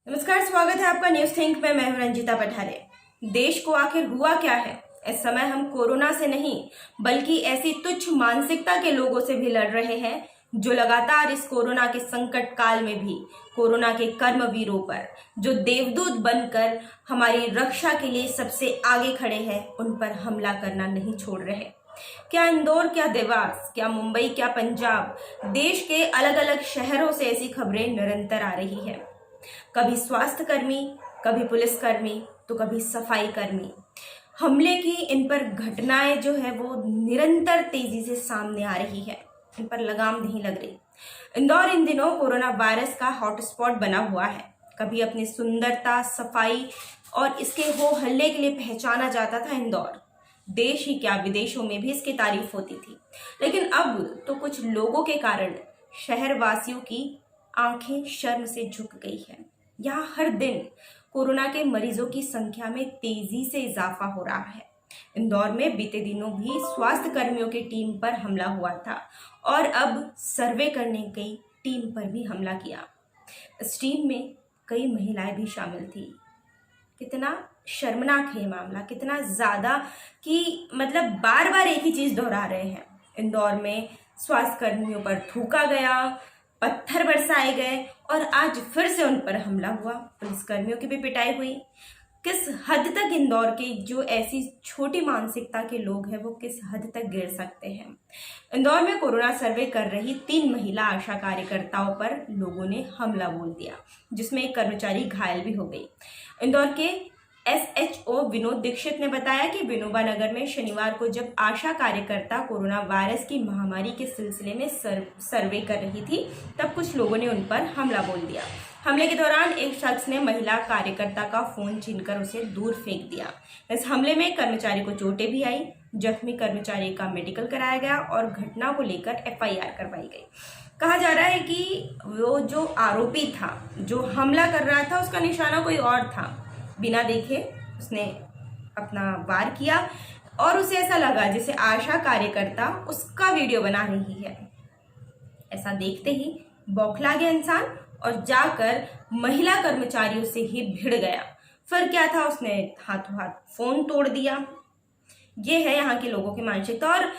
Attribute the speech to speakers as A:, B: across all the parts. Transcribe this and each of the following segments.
A: नमस्कार, स्वागत है आपका न्यूज थिंक में। मैं हूं रंजिता पठारे। देश को आखिर हुआ क्या है? इस समय हम कोरोना से नहीं बल्कि ऐसी तुच्छ मानसिकता के लोगों से भी लड़ रहे हैं जो लगातार इस कोरोना के संकट काल में भी कोरोना के कर्मवीरों पर, जो देवदूत बनकर हमारी रक्षा के लिए सबसे आगे खड़े हैं, उन पर हमला करना नहीं छोड़ रहे। क्या इंदौर, क्या देवास, क्या मुंबई, क्या पंजाब, देश के अलग अलग शहरों से ऐसी खबरें निरंतर आ रही है। कभी स्वास्थ्य कर्मी, कभी पुलिसकर्मी, तो कभी सफाई कर्मी। हमले की इन पर घटनाएं जो है वो निरंतर तेजी से सामने आ रही है, इन पर लगाम नहीं लग रही। इंदौर इन दिनों कोरोना वायरस का हॉटस्पॉट बना हुआ है। कभी अपनी सुंदरता, सफाई और इसके हो हल्ले के लिए पहचाना जाता था इंदौर। देश ही क्या, विदेशों में भी इसकी तारीफ होती थी। लेकिन अब तो कुछ लोगों के कारण शहर वासियों की आंखें शर्म से झुक गई है। यहाँ हर दिन कोरोना के मरीजों की संख्या में तेजी से इजाफा हो रहा है। इंदौर में बीते दिनों भी स्वास्थ्य कर्मियों की टीम पर हमला हुआ था और अब सर्वे करने की टीम पर भी हमला किया। इस टीम में कई महिलाएं भी शामिल थी। कितना शर्मनाक है ये मामला, कितना ज्यादा कि मतलब बार बार एक ही चीज दोहरा रहे हैं। इंदौर में स्वास्थ्य कर्मियों पर थूका गया, पत्थर बरसाए गए और आज फिर से उन पर हमला हुआ। पुलिसकर्मियों की भी पिटाई हुई। किस हद तक इंदौर के जो ऐसी छोटी मानसिकता के लोग हैं वो किस हद तक गिर सकते हैं। इंदौर में कोरोना सर्वे कर रही 3 महिला आशा कार्यकर्ताओं पर लोगों ने हमला बोल दिया, जिसमें एक कर्मचारी घायल भी हो गई। इंदौर के SHO विनोद दीक्षित ने बताया कि विनोबा नगर में शनिवार को जब आशा कार्यकर्ता कोरोना वायरस की महामारी के सिलसिले में सर्वे कर रही थी, तब कुछ लोगों ने उन पर हमला बोल दिया। हमले के दौरान एक शख्स ने महिला कार्यकर्ता का फोन छीनकर उसे दूर फेंक दिया। इस हमले में कर्मचारी को चोटें भी आई। जख्मी कर्मचारी का मेडिकल कराया गया और घटना को लेकर FIR करवाई गई। कहा जा रहा है कि वो जो आरोपी था, जो हमला कर रहा था, उसका निशाना कोई और था। बिना देखे उसने अपना वार किया और उसे ऐसा लगा जैसे आशा कार्यकर्ता उसका वीडियो बना रही है। ऐसा देखते ही बौखला गया इंसान और जाकर महिला कर्मचारियों से ही भिड़ गया। फिर क्या था, उसने हाथों हाथ फोन तोड़ दिया। ये है यहाँ के लोगों की मानसिकता। और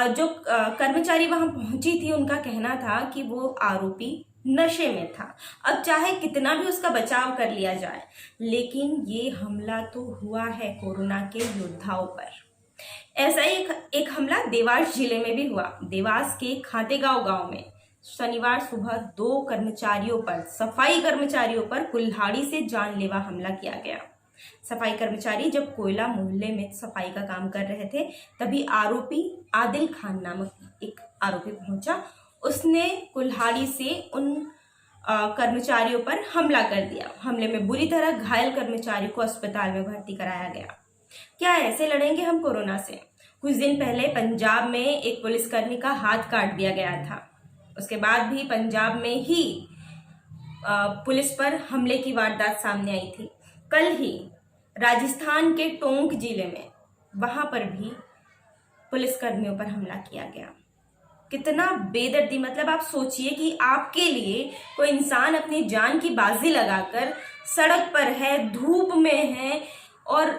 A: जो कर्मचारी वहां पहुंची थी, उनका कहना था कि वो आरोपी नशे में था। अब चाहे कितना भी उसका बचाव कर लिया जाए, लेकिन ये हमला तो हुआ है कोरोना के योद्धाओं पर। ऐसा ही एक हमला देवास जिले में भी हुआ। देवास के खातेगांव गांव में शनिवार सुबह 2 कर्मचारियों पर, सफाई कर्मचारियों पर कुल्हाड़ी से जानलेवा हमला किया गया। सफाई कर्मचारी जब कोयला मोहल्ले में सफाई का काम कर रहे थे, तभी आरोपी आदिल खान नामक एक आरोपी पहुंचा। उसने कुल्हाड़ी से उन कर्मचारियों पर हमला कर दिया। हमले में बुरी तरह घायल कर्मचारी को अस्पताल में भर्ती कराया गया। क्या ऐसे लड़ेंगे हम कोरोना से? कुछ दिन पहले पंजाब में एक पुलिसकर्मी का हाथ काट दिया गया था। उसके बाद भी पंजाब में ही पुलिस पर हमले की वारदात सामने आई थी। कल ही राजस्थान के टोंक जिले में, वहां पर भी पुलिसकर्मियों पर हमला किया गया। कितना बेदर्दी! मतलब आप सोचिए कि आपके लिए कोई इंसान अपनी जान की बाजी लगाकर सड़क पर है, धूप में है और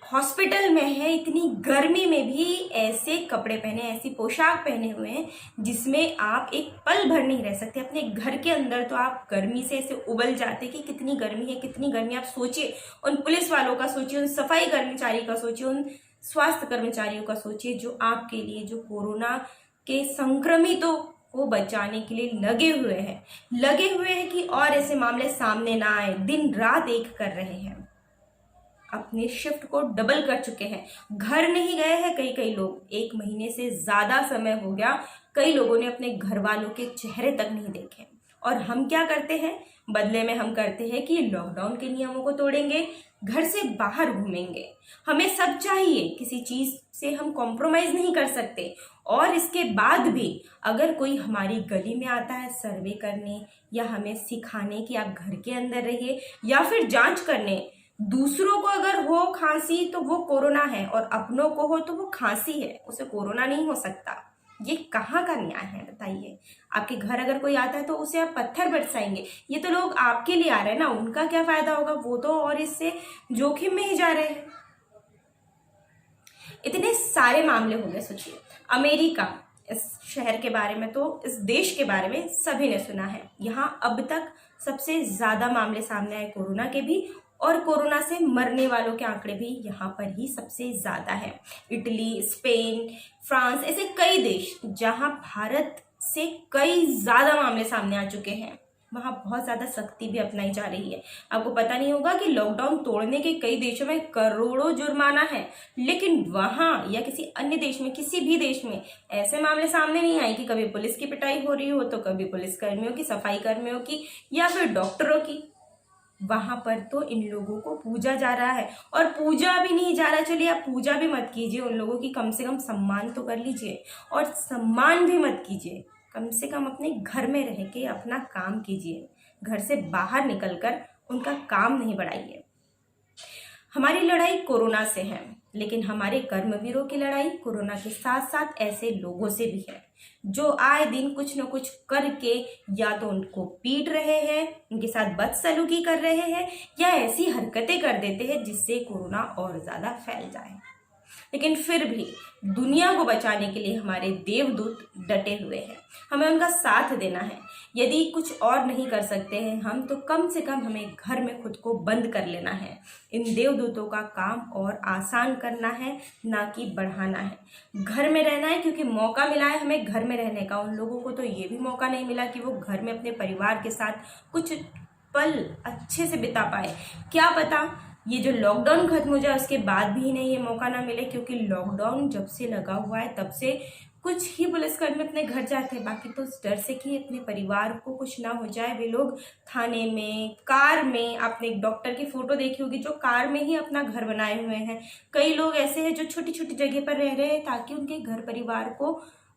A: हॉस्पिटल में है, इतनी गर्मी में भी ऐसे कपड़े पहने, ऐसी पोशाक पहने हुए हैं जिसमें आप एक पल भर नहीं रह सकते। अपने घर के अंदर तो आप गर्मी से ऐसे उबल जाते कि कितनी गर्मी है, कितनी गर्मी। आप सोचिए, उन पुलिस वालों का सोचिए, उन सफाई कर्मचारी का सोचिए, उन स्वास्थ्य कर्मचारियों का सोचिए जो आपके लिए, जो कोरोना के संक्रमितों को बचाने के लिए लगे हुए हैं कि और ऐसे मामले सामने ना आए। दिन रात एक कर रहे हैं, अपने शिफ्ट को डबल कर चुके हैं। घर नहीं गए हैं कई लोग, 1 महीने से ज्यादा समय हो गया। कई लोगों ने अपने घर वालों के चेहरे तक नहीं देखे। और हम क्या करते हैं बदले में? हम करते हैं कि लॉकडाउन के नियमों को तोड़ेंगे, घर से बाहर घूमेंगे। हमें सब चाहिए, किसी चीज से हम कॉम्प्रोमाइज नहीं कर सकते। और इसके बाद भी अगर कोई हमारी गली में आता है सर्वे करने या हमें सिखाने कि आप घर के अंदर रहिए, या फिर जांच करने, दूसरों को अगर हो खांसी तो वो कोरोना है और अपनों को हो तो वो खांसी है, उसे कोरोना नहीं हो सकता। ये कहाँ का न्याय है बताइए। आपके घर अगर कोई आता है तो उसे आप पत्थर बरसाएंगे। ये तो लोग आपके लिए आ रहे हैं ना, उनका क्या फायदा होगा, वो तो और इससे जोखिम में ही जा रहे हैं। इतने सारे मामले हो गए। सोचिए, अमेरिका, इस शहर के बारे में तो, इस देश के बारे में सभी ने सुना है। यहाँ अब तक सबसे ज्यादा मामले सामने आए कोरोना के भी, और कोरोना से मरने वालों के आंकड़े भी यहाँ पर ही सबसे ज्यादा है। इटली, स्पेन, फ्रांस, ऐसे कई देश जहाँ भारत से कई ज्यादा मामले सामने आ चुके हैं, वहां बहुत ज्यादा सख्ती भी अपनाई जा रही है। आपको पता नहीं होगा कि लॉकडाउन तोड़ने के कई देशों में करोड़ों जुर्माना है, लेकिन वहां या किसी अन्य देश में, किसी भी देश में ऐसे मामले सामने नहीं आए कि कभी पुलिस की पिटाई हो रही हो तो कभी पुलिस कर्मियों की, सफाई कर्मियों की, या फिर डॉक्टरों की। वहां पर तो इन लोगों को पूजा जा रहा है, और पूजा भी नहीं जा रहा, चलिए आप पूजा भी मत कीजिए उन लोगों की, कम से कम सम्मान तो कर लीजिए। और सम्मान भी मत कीजिए, कम से कम अपने घर में रह के अपना काम कीजिए, घर से बाहर निकलकर उनका काम नहीं बढ़ाइए। हमारी लड़ाई कोरोना से है, लेकिन हमारे कर्मवीरों की लड़ाई कोरोना के साथ साथ ऐसे लोगों से भी है जो आए दिन कुछ न कुछ करके या तो उनको पीट रहे हैं, उनके साथ बदसलूकी कर रहे हैं, या ऐसी हरकतें कर देते हैं जिससे कोरोना और ज्यादा फैल जाए। लेकिन फिर भी दुनिया को बचाने के लिए हमारे देवदूत डटे हुए हैं, हमें उनका साथ देना है। यदि कुछ और नहीं कर सकते हैं हम, तो कम से कम हमें घर में खुद को बंद कर लेना है। इन देवदूतों का काम और आसान करना है, ना कि बढ़ाना है। घर में रहना है क्योंकि मौका मिला है हमें घर में रहने का। उन लोगों को तो ये भी मौका नहीं मिला कि वो घर में अपने परिवार के साथ कुछ पल अच्छे से बिता पाए। क्या पता ये जो लॉकडाउन खत्म हो जाए उसके बाद भी इन्हें ये मौका ना मिले, क्योंकि लॉकडाउन जब से लगा हुआ है तब से कुछ ही पुलिसकर्मी अपने घर जाते हैं, बाकी तो इस डर से कि अपने परिवार को कुछ ना हो जाए वे लोग थाने में, कार में, आपने एक डॉक्टर की फोटो देखी होगी जो कार में ही अपना घर बनाए हुए हैं। कई लोग ऐसे हैं जो छोटी छोटी जगह पर रह रहे हैं ताकि उनके घर परिवार को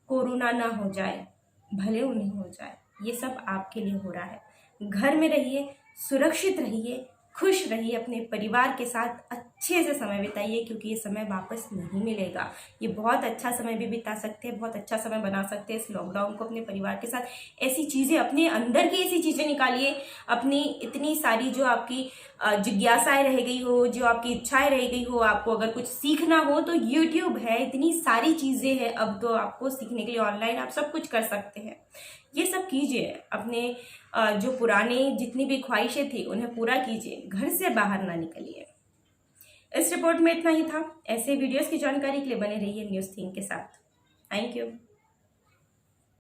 A: कोरोना ना हो जाए, भले उन्हें हो जाए। ये सब आपके लिए हो रहा है। घर में रहिए, सुरक्षित रहिए, खुश रहिए, अपने परिवार के साथ अच्छे से समय बिताइए, क्योंकि ये समय वापस नहीं मिलेगा। ये बहुत अच्छा समय भी बिता सकते हैं, बहुत अच्छा समय बना सकते हैं इस लॉकडाउन को अपने परिवार के साथ। ऐसी चीज़ें, अपने अंदर की ऐसी चीज़ें निकालिए, अपनी इतनी सारी जो आपकी जिज्ञासाएं रह गई हो, जो आपकी इच्छाएं रह गई हो, आपको अगर कुछ सीखना हो तो यूट्यूब है, इतनी सारी चीज़ें हैं अब तो आपको सीखने के लिए ऑनलाइन, आप सब कुछ कर सकते हैं। ये सब कीजिए, अपने जो पुराने जितनी भी ख्वाहिशें थी उन्हें पूरा कीजिए, घर से बाहर ना निकलिए। इस रिपोर्ट में इतना ही था। ऐसे वीडियोस की जानकारी के लिए बने रहिए न्यूज़ थिंक के साथ। Thank you.